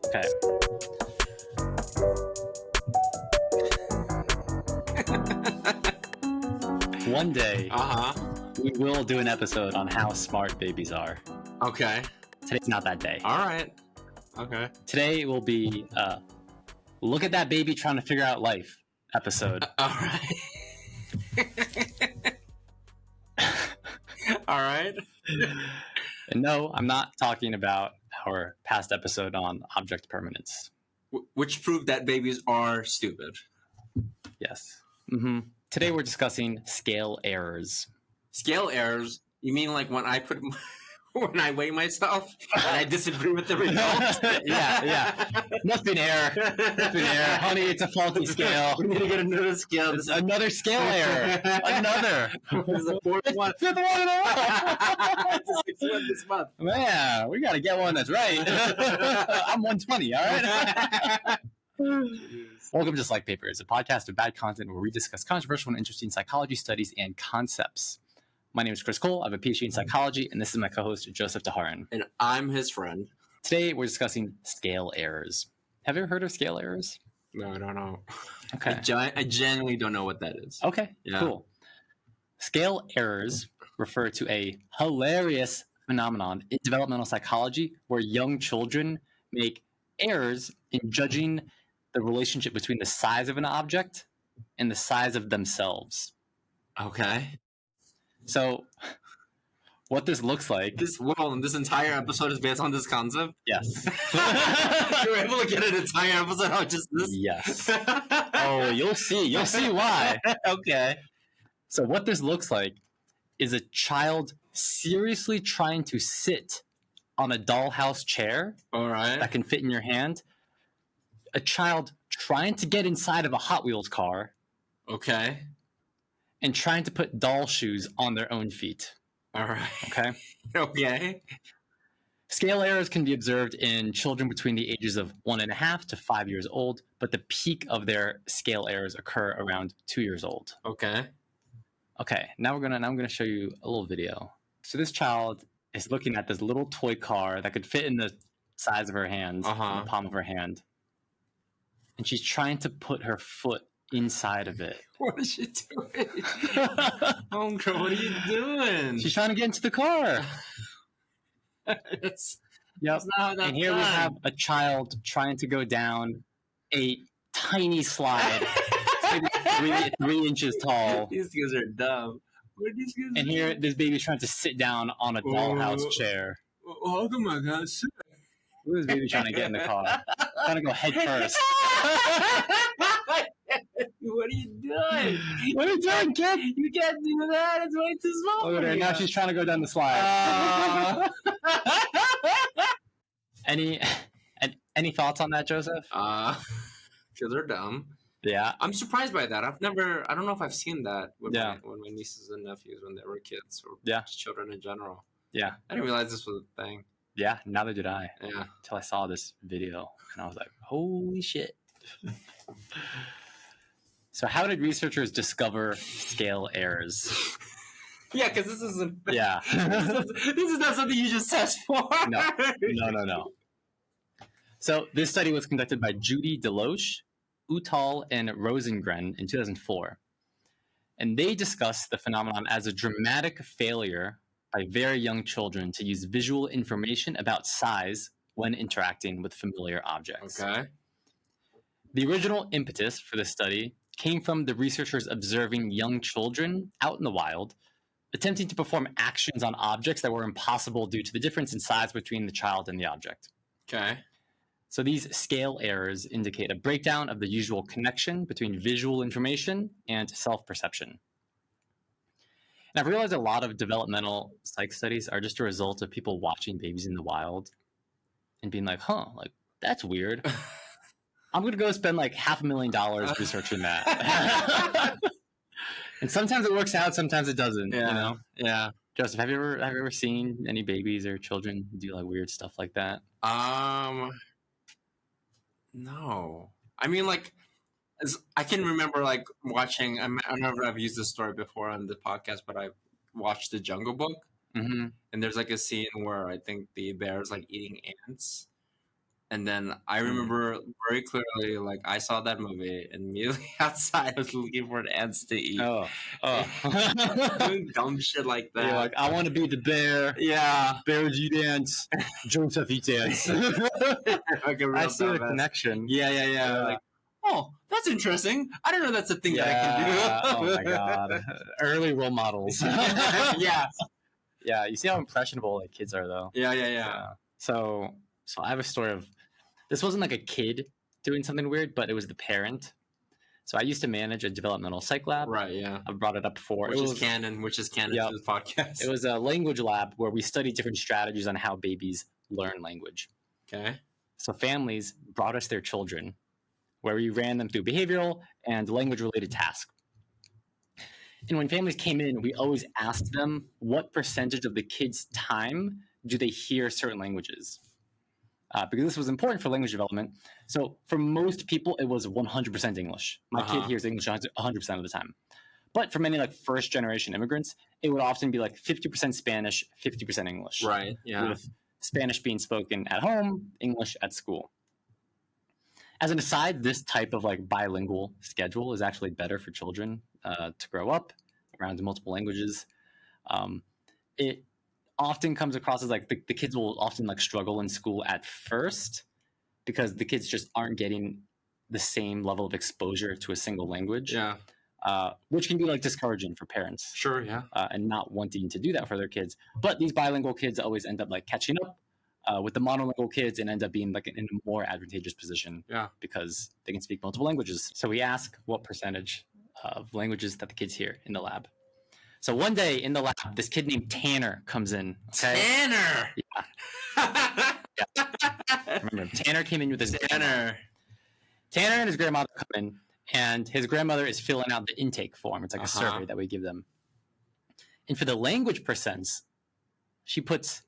Okay. One day, we will do an episode on how smart babies are. Okay. Today's not that day. All right. Okay. Today will be look at that baby trying to figure out life episode. All right. All right. And no, I'm not talking about our past episode on object permanence. Which proved that babies are stupid. Yes. Mm-hmm. Today we're discussing scale errors. Scale errors? You mean like when I when I weigh myself and I disagree with the result? Yeah. Nothing error. Honey, it's a faulty scale. We need to get another scale. Another scale error. Another. This is the fourth one. Fifth one in a row. It's the sixth one this month. Man, we got to get one that's right. I'm 120, all right? Welcome to Psych Papers, a podcast of bad content where we discuss controversial and interesting psychology studies and concepts. My name is Chris Cole. I have a PhD in psychology, and this is my co-host, Joseph Tajaran. And I'm his friend. Today, we're discussing scale errors. Have you ever heard of scale errors? No, I don't know. Okay. I genuinely don't know what that is. Okay, Yeah. Cool. Scale errors refer to a hilarious phenomenon in developmental psychology where young children make errors in judging the relationship between the size of an object and the size of themselves. Okay. So, what this looks like... This entire episode is based on this concept? Yes. You were able to get an entire episode out just this? Yes. Oh, you'll see why. Okay. So what this looks like is a child seriously trying to sit on a dollhouse chair All right. that can fit in your hand. A child trying to get inside of a Hot Wheels car. Okay. And trying to put doll shoes on their own feet. All right. Okay? Okay. Scale errors can be observed in children between the ages of 1.5 to 5 years old, but the peak of their scale errors occur around 2 years old. Okay. Okay, now I'm gonna show you a little video. So this child is looking at this little toy car that could fit in the size of her hand, in the palm of her hand. And she's trying to put her foot inside of it. What is she doing? Homegirl, what are you doing? She's trying to get into the car. Yep. And here we have a child trying to go down a tiny slide. It's maybe 3 inches tall. These guys are dumb. What are these guys And here, this baby's trying to sit down on a dollhouse chair. Oh my God. Look at this baby trying to get in the car. Trying to go head first. What are you doing? What are you doing, kid? You can't do that. It's way too small. Look at her. Now she's trying to go down the slide. Any thoughts on that, Joseph? Because they're dumb. Yeah. I'm surprised by that. I don't know if I've seen that with Yeah. when my nieces and nephews when they were kids or Yeah. just children in general. Yeah. I didn't realize this was a thing. Yeah, neither did I. Yeah. Until I saw this video. And I was like, holy shit. So how did researchers discover scale errors? Yeah, because this isn't. Yeah. This is not something you just test for. No. So this study was conducted by Judy Deloche, Utal, and Rosengren in 2004. And they discussed the phenomenon as a dramatic failure by very young children to use visual information about size when interacting with familiar objects. Okay. The original impetus for this study came from the researchers observing young children out in the wild, attempting to perform actions on objects that were impossible due to the difference in size between the child and the object. Okay. So these scale errors indicate a breakdown of the usual connection between visual information and self-perception. And I've realized a lot of developmental psych studies are just a result of people watching babies in the wild and being like, that's weird. I'm going to go spend like $500,000 researching that. And sometimes it works out, sometimes it doesn't, Yeah. you know? Yeah. Joseph, have you ever seen any babies or children do like weird stuff like that? No. I mean, like, I can remember like watching. I don't know if I've used this story before on the podcast, but I watched The Jungle Book, Mm-hmm. and there's like a scene where I think the bear's like eating ants. And then I remember very clearly, like I saw that movie, and immediately outside I was looking for the ants to eat. Doing dumb shit like that. You're like, I want to be the bear. Yeah. Bears eat ants. Joseph eats ants. Like a real I see the dumbass. connection. Yeah. Like, oh, that's interesting. I don't know that's a thing that I can do. Oh my god. Early role models. Yeah. Yeah, you see how impressionable like kids are though. Yeah. So I have a story of this wasn't like a kid doing something weird, but it was the parent. So I used to manage a developmental psych lab. Right, yeah. I've brought it up before. Which is canon to the podcast. It was a language lab where we studied different strategies on how babies learn language. Okay. So families brought us their children, where we ran them through behavioral and language-related tasks. And when families came in, we always asked them what percentage of the kids' time do they hear certain languages. Because this was important for language development. So for most people, it was 100% English. My kid hears English 100% of the time. But for many like first-generation immigrants, it would often be like 50% Spanish, 50% English. Right, yeah. With Spanish being spoken at home, English at school. As an aside, this type of like bilingual schedule is actually better for children to grow up around multiple languages. It often comes across as like the kids will often like struggle in school at first because the kids just aren't getting the same level of exposure to a single language. Yeah. Which can be like discouraging for parents. Sure, yeah. And not wanting to do that for their kids. But these bilingual kids always end up like catching up with the monolingual kids and end up being like in a more advantageous position. Yeah. Because they can speak multiple languages. So we ask what percentage of languages that the kids hear in the lab. So one day in the lab, this kid named Tanner comes in. Okay? Tanner! Yeah. Remember, Tanner came in with his Tanner and his grandmother come in, and his grandmother is filling out the intake form. It's like a survey that we give them. And for the language percents, she puts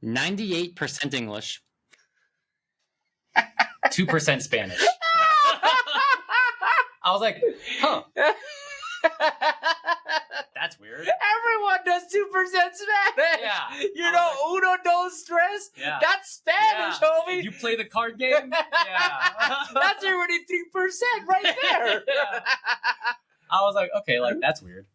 98% English, 2% Spanish. I was like, huh. That's weird. Everyone does 2% Spanish. Yeah. You know, uno, dos, tres. Yeah. That's Spanish, homie. You play the card game? Yeah. That's already 3% right there. Yeah. I was like, okay, like that's weird.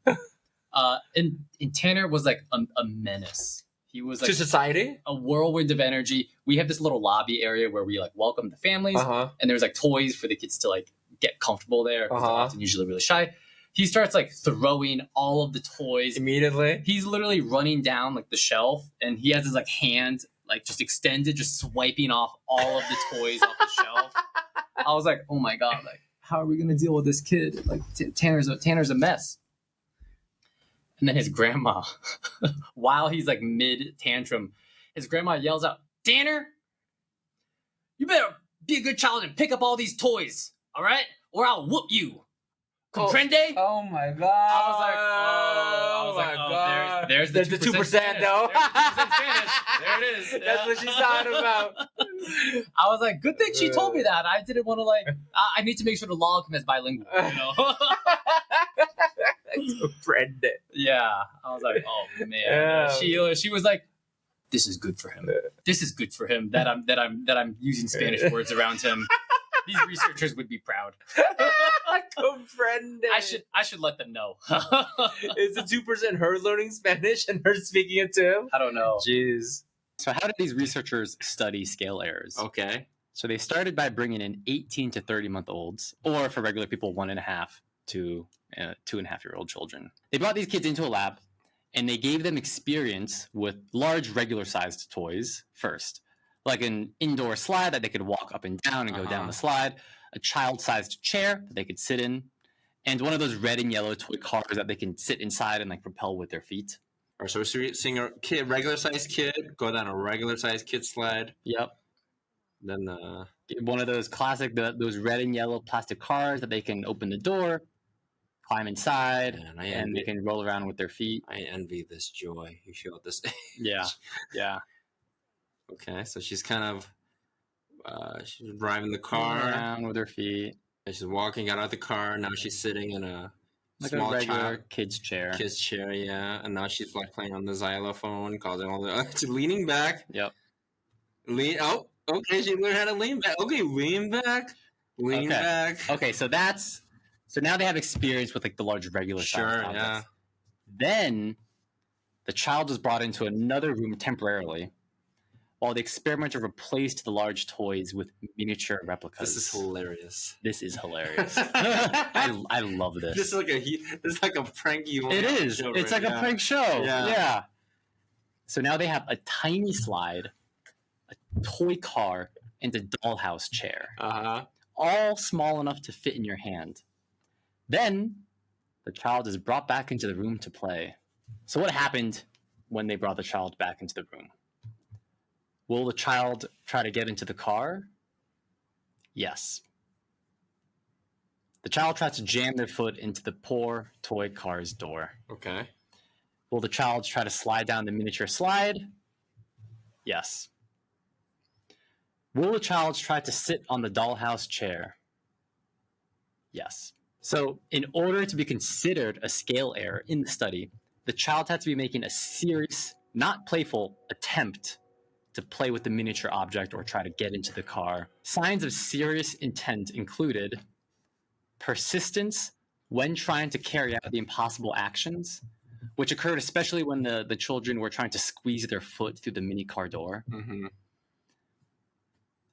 And Tanner was like a menace. He was like to society, a whirlwind of energy. We have this little lobby area where we like welcome the families, and there's like toys for the kids to like get comfortable there. They're often usually really shy. He starts like throwing all of the toys immediately. He's literally running down like the shelf, and he has his like hand like just extended, just swiping off all of the toys off the shelf. I was like, oh my god, like how are we gonna deal with this kid? Like Tanner's a mess. And then his grandma, while he's like mid tantrum, his grandma yells out, "Tanner, you better be a good child and pick up all these toys, all right? Or I'll whoop you. Comprende?" Oh my god! I was like, oh, there's the 2% 2% Spanish. though. There's the 2% Spanish. There it is. That's what she's talking about. I was like, good thing she told me that. I didn't want to like. I need to make sure to log him as bilingual. You know. Comprende. Yeah, I was like, oh man. Yeah. She was like, this is good for him. This is good for him that I'm using Spanish words around him. These researchers would be proud. Comprende. I should let them know. Is the 2% her learning Spanish and her speaking it to him? I don't know. Jeez. So how did these researchers study scale errors? Okay. So they started by bringing in 18 to 30-month-olds, or for regular people, 1.5 to 2.5-year-old children. They brought these kids into a lab, and they gave them experience with large regular-sized toys first, like an indoor slide that they could walk up and down and go down the slide, a child-sized chair that they could sit in, and one of those red and yellow toy cars that they can sit inside and like propel with their feet. All right, so we're seeing a kid, regular-sized kid, go down a regular-sized kid slide. Yep. Then one of those classic, those red and yellow plastic cars that they can open the door, climb inside, and they can roll around with their feet. I envy this joy you feel at this age. Yeah. Okay, so she's kind of she's driving the car around with her feet. and she's walking out of the car. Now she's sitting in a Like small a regular child kid's chair. kid's chair, yeah. And now she's like playing on the xylophone, causing all the leaning back. Yep. Okay, she learned how to lean back. Okay, lean back. Lean back. Okay, so now they have experience with like the large regular size Sure, objects. yeah. Then the child was brought into another room temporarily, while the experimenter replaced the large toys with miniature replicas. This is hilarious. This is hilarious. I love this. This is like a prank you want It to is. show, It's right? like a prank show. Yeah. Yeah. So now they have a tiny slide, a toy car, and a dollhouse chair, all small enough to fit in your hand. Then the child is brought back into the room to play. So what happened when they brought the child back into the room? Will the child try to get into the car? Yes. The child tries to jam their foot into the poor toy car's door. Okay. Will the child try to slide down the miniature slide? Yes. Will the child try to sit on the dollhouse chair? Yes. So, in order to be considered a scale error in the study, the child had to be making a serious, not playful, attempt to play with the miniature object or try to get into the car. Signs of serious intent included persistence when trying to carry out the impossible actions, which occurred especially when the children were trying to squeeze their foot through the mini car door,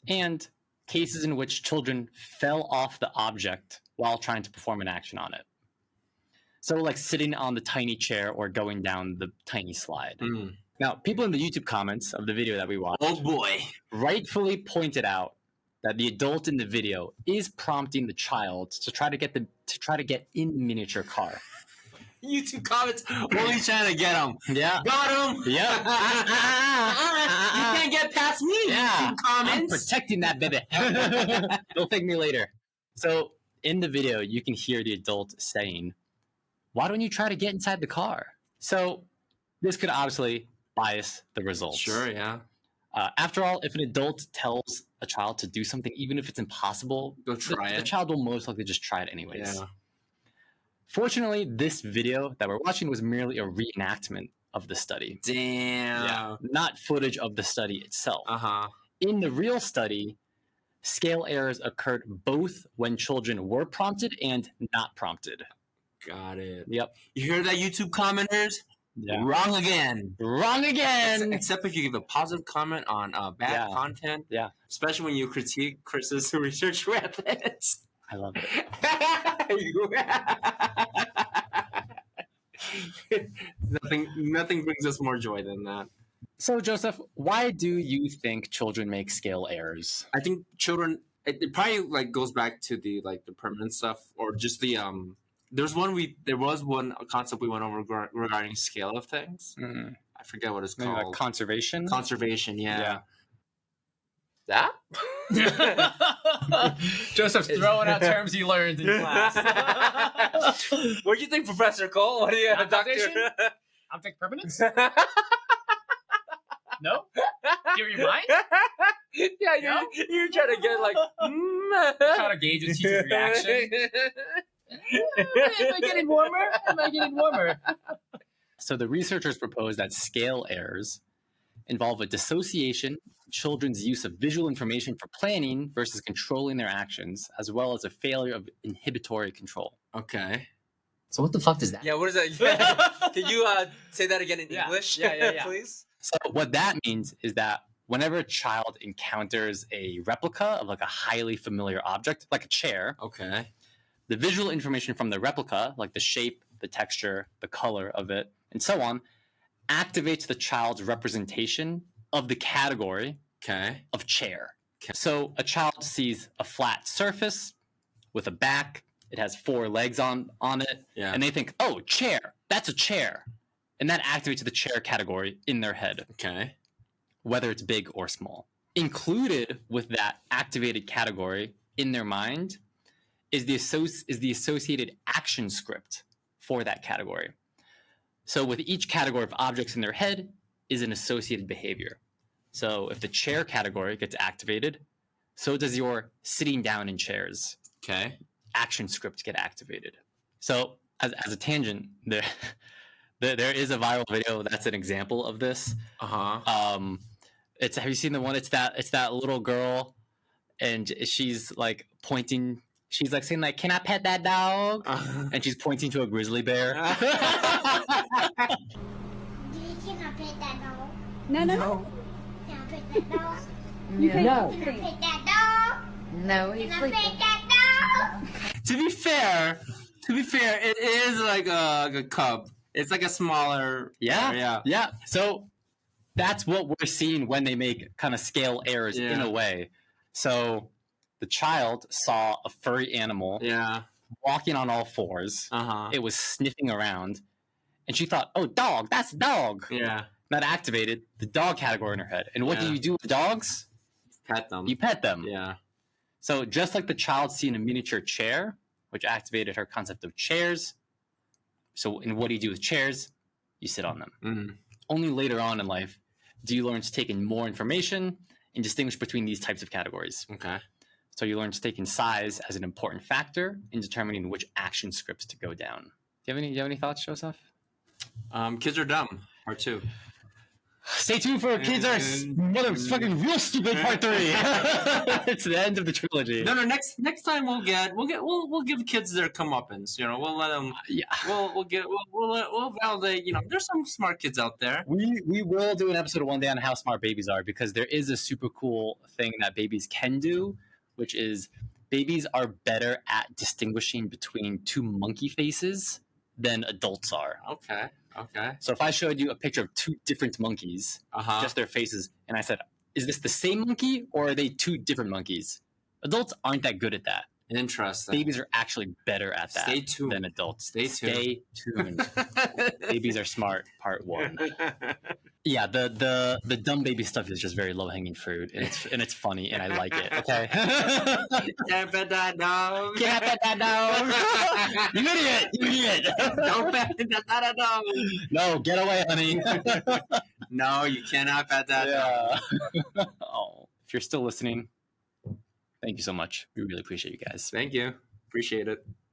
and cases in which children fell off the object while trying to perform an action on it. So like sitting on the tiny chair or going down the tiny slide. Now, people in the YouTube comments of the video that we watched, Oh boy, rightfully pointed out that the adult in the video is prompting the child to try to get in the miniature car. YouTube comments only trying to get him. Yeah, got him. Yeah, you can't get past me. Yeah, YouTube comments. I'm protecting that baby. Don't thank me later. So in the video, you can hear the adult saying, "Why don't you try to get inside the car?" So this could obviously bias the results. Sure, yeah. After all, if an adult tells a child to do something, even if it's impossible, Go try the it. child will most likely just try it anyways. Yeah. Fortunately, this video that we're watching was merely a reenactment of the study. Damn. Yeah, not footage of the study itself. In the real study, scale errors occurred both when children were prompted and not prompted. Got it. Yep. You hear that, YouTube commenters? Yeah. Wrong again. Wrong again. Except if you give a positive comment on bad content. Yeah. Especially when you critique Chris's research methods. I love it. Nothing brings us more joy than that. So, Joseph, why do you think children make scale errors? I think children. It probably like goes back to the permanent stuff, or just the there was one concept we went over regarding scale of things. I forget what it's Maybe called. like conservation. Conservation, yeah. That? Joseph's throwing out terms he learned in class. What do you think, Professor Cole? What do you, Doctor? Object permanence? No? You're mine? Yeah, you're trying to get like. Trying to gauge the teacher's reaction. Am I getting warmer? So the researchers proposed that scale errors involve a dissociation, children's use of visual information for planning versus controlling their actions, as well as a failure of inhibitory control. Okay. So what the fuck does that Yeah, what is that? Can you say that again in English? Yeah. Please? So what that means is that whenever a child encounters a replica of like a highly familiar object, like a chair, Okay. the visual information from the replica, like the shape, the texture, the color of it, and so on, activates the child's representation of the category of chair. Okay. So a child sees a flat surface with a back, it has 4 legs on it, and they think, oh, chair, that's a chair. And that activates the chair category in their head. Okay. Whether it's big or small. Included with that activated category in their mind is the associated action script for that category. So with each category of objects in their head is an associated behavior. So if the chair category gets activated, so does your sitting down in chairs. Okay. Action script get activated. So as a tangent, there is a viral video that's an example of this. It's have you seen the one? It's that little girl, and she's like pointing. She's like saying like, "Can I pet that dog?" And she's pointing to a grizzly bear. Can I pet that dog? No. Can I pet that dog? You can't. No. Can I pet that dog? No, he's Can I sleeping. pet that dog? To be fair, it is like a cub. It's like a smaller. Yeah. So that's what we're seeing when they make kind of scale errors in a way. So the child saw a furry animal walking on all fours. It was sniffing around, and she thought, "Oh, dog! That's a dog!" Yeah. That activated the dog category in her head. And what do you do with dogs? Pet them. You pet them. Yeah. So just like the child seeing a miniature chair, which activated her concept of chairs. So, and what do you do with chairs? You sit on them. Mm. Only later on in life do you learn to take in more information and distinguish between these types of categories. Okay. So you learn to take in size as an important factor in determining which action scripts to go down. Do you have any thoughts, Joseph? Kids are dumb. Part 2. Stay tuned for Kids Are Motherfucking Real Stupid Part 3. It's the end of the trilogy. No. Next time we'll give kids their comeuppance. You know, we'll let them. Yeah. We'll validate. You know, there's some smart kids out there. We will do an episode one day on how smart babies are, because there is a super cool thing that babies can do, which is babies are better at distinguishing between two monkey faces than adults are. Okay. So if I showed you a picture of two different monkeys, just their faces, and I said, "Is this the same monkey or are they two different monkeys?" Adults aren't that good at that. Interesting. Babies are actually better at that Stay tuned. than adults. Stay tuned. Babies are smart, part 1. Yeah, the dumb baby stuff is just very low hanging fruit, and it's funny, and I like it. Okay. Can't pet that dog. Can't pet that dog. You idiot! Don't pet that dog. No, get away, honey. No, you cannot pet that dog. Oh, if you're still listening, thank you so much. We really appreciate you guys. Thank you. Appreciate it.